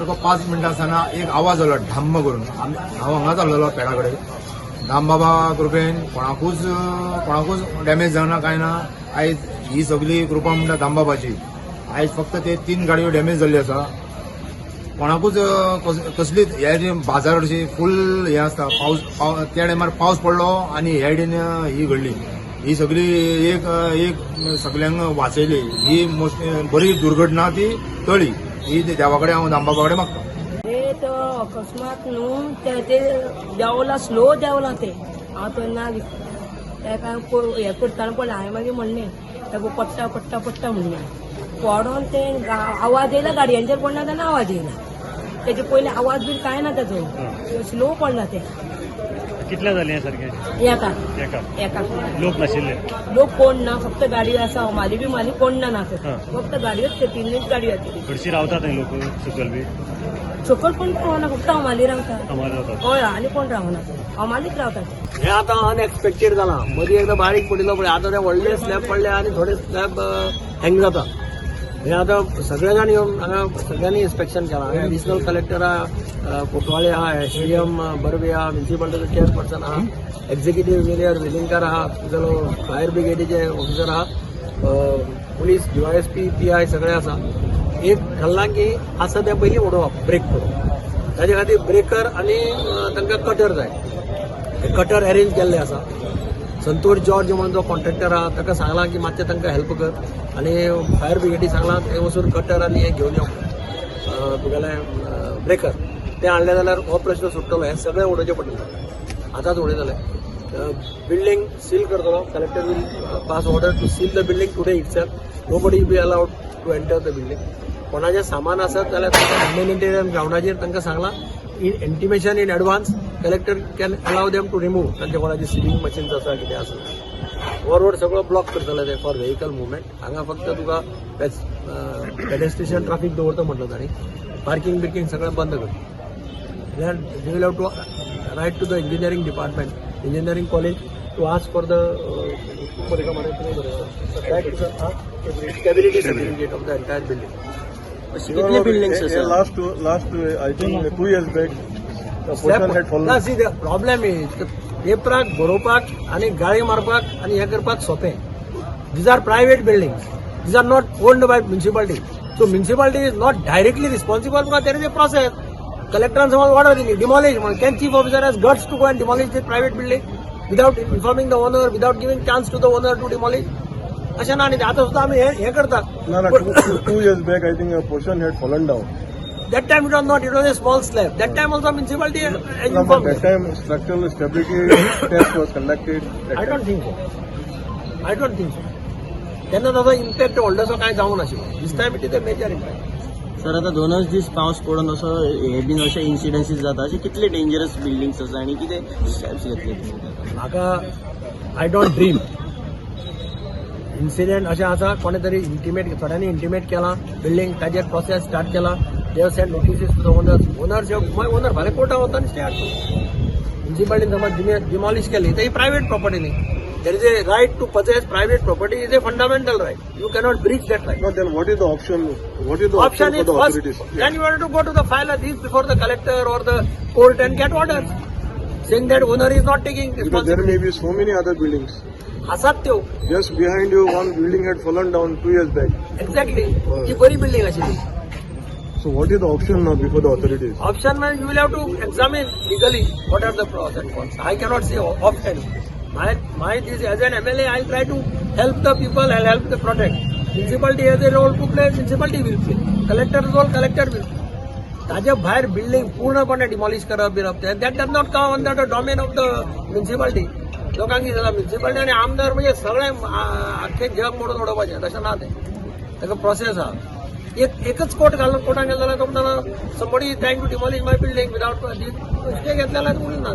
सारको 5 मिनटां आसतना एक आवाज आलो ढाम्म करून हांव हांगा चाललेलो पेडा कडेन दामबाबा कृपेन कोणाकूच डॅमेज जावना काय ना आयज ही सगळी कृपा म्हणटा दामबाबाची आयज फक्त ते 3 गाडयो डॅमेज जाल्ली आसा कोणाकूच कसलीच ह्या बाजार अशी फुल हे आसता पावस त्या टायमार पावस पडलो आनी ह्या सायडीन ही घडली ही सगळी एक सगळ्यांक वाचयली ही मोस्ट बरी दुर्घटना ती टळी ही देवा कडेन हांव दामबाबा कडेन मागता तो अकस्मात न्हू ते देंवला स्लो देंवला ते हांव तेन्ना तेका हें करतना पळय हांवें मागीर म्हणलें तेका पडटा पडटा पडटा म्हणलें पडोन ते आवाज येयला गाडयांचेर पडना तेन्ना आवाज येयला तेजे पयलीं आवाज बी कांय ना तेजो स्लो पडला ते कितल्या जालें सारकें एका लोक नाशिल्ले लोक कोण ना फक्त गाडयो आसा माली बी माली कोण ना फक्त गाडयोच ते 3 गाडयो हरशीं रावता थंय लोक सकयल बी सकयल कोण रावना फक्त हमाली रावता रावता हय आनी कोण रावना हमालीच रावता हे आता अनएक्सपेक्टेड जाला मदीं एकदा बारीक पडिल्लो पळय आतां ते व्हडले स्लॅब पडले आनी थोडे स्लॅब हँग जाता हे आता सगळे जाण येवन हांगा सगळ्यांनी इन्स्पेक्शन केलां हांगा एडिशनल कलेक्टर आहा कोटवाळे आहा एसडीएम बर्वे आहा म्युन्सिपालिटीचो चेअरपर्सन आहा एक्झिक्युटीव इंजिनियर वेलिंगकार आहा तुगेलो फायर ब्रिगेडीचे ऑफिसर आहा पुलीस डीवायएसपी पीआय सगळे आसा एक घालना की आसा ते पयलीं उडोवप ब्रेक करून ताजे खातीर ब्रेकर आनी तांकां कटर जाय कटर अरेंज केल्ले आसा संतोष जॉर्ज म्हणून जो कॉन्ट्रॅक्टर आहा ताका सांगलां की मातशें तांकां हेल्प कर आनी फायर ब्रिगेडी सांगलां ते वचून कटर आनी हें घेवन यो तुगेलें ब्रेकर ते हाडले जाल्यार हो प्रश्न सुट्टलो हे सगळें उडोवचें पडटलें आतांच उडयतले बिल्डींग सील करतलो collector will pass order to seal the building today itself nobody be allowed to enter the building कोणाचें सामान आसत जाल्यार तांकां ह्युमॅनिटेरियन ग्रावंडाचेर तांकां सांगलां intimation in advance collector can allow them to remove तांचे कोणाचे सिलिंग मशीन्स आसा कितें आसा हो रोड सगळो ब्लॉक करतले ते फॉर व्हेकल मुवमेंट हांगा फक्त तुका पेडेस्ट्रियन ट्राफीक दवरता म्हटलं तांणी पार्किंग बिर्किंग सगळें बंद करता they will have to write to the engineering department engineering college to ask for the stability certificate of the entire building कितले buildings last I think 2 years back the portion had fallen. See the problem is पेपराक बरोवपाक आनी गाळी मारपाक आनी हें करपाक सोंपें these are private buildings these are not owned by municipality so municipality is not directly responsible because there is a process collector समज order दिली demolish can chief officer has guts to go and demolish the private building without informing the owner without giving chance to the owner to demolish अशें ना न्ही आता सुद्दां आमी हें करतात No, 2 years back I think a portion had fallen down. That time it was not, it was a small slab. That time also municipality has No, but informed that us. time structural stability test was conducted. I don't think so. I don't think so. तेन्ना ताचो impact व्हडलोसो कांय जावंक नाशिल्लो. This time it is a major impact. Sir आता 2च दीस पावस पडून असो हे बीन अशे इन्सिडन्सीस जाता अशे कितले डेंजरस बिल्डिंग्स आसा आनी कितें स्टेप्स घेतले म्हाका आय डोंट ड्रीम इन्सिडेंट अशें आसा कोणे तरी थोड्यांनी इंटिमेट केलां बिल्डींग ताजेर प्रोसेस स्टार्ट केला देव send notices to the owners owner फाल्यां कोर्टाक वता आनी स्टे हाडटा म्युन्सिपालिटीन समज डिमॉलिश केली तर ही प्रायवेट प्रॉपर्टी न्ही there is a right to possess private property is a fundamental right you cannot breach that right No, then what is the option? What is the option option for is the first authorities? then you have to go to the file this before the collector or the court and get orders saying that owner is not taking Because there may responsibility be so many other buildings. आसात त्यो Just behind you, one building had fallen down 2 years back. Exactly ही बरी building आशिल्ली So what is the option now before the authorities? Option means you will have to examine legally what are the pros and cons. I cannot say often. My this as an MLA, I try to help the people and help the protect. Municipality has a role to play. Municipality will play. Collector's role, collector will play. ताजे भायर building पूर्णपणे demolish करप बिरप that does not come under the domain of the municipality लोकांक कितें जाता municipality आनी आमदार म्हणजे सगळे आख्खे जग मोडून उडोवपाचें तशें ना तें ताका प्रोसेस आहा एकच कोर्ट घालून कोर्टाक गेलो जाल्यार तो म्हणटा somebody trying to demolish my building without घेतले जाल्यार उरना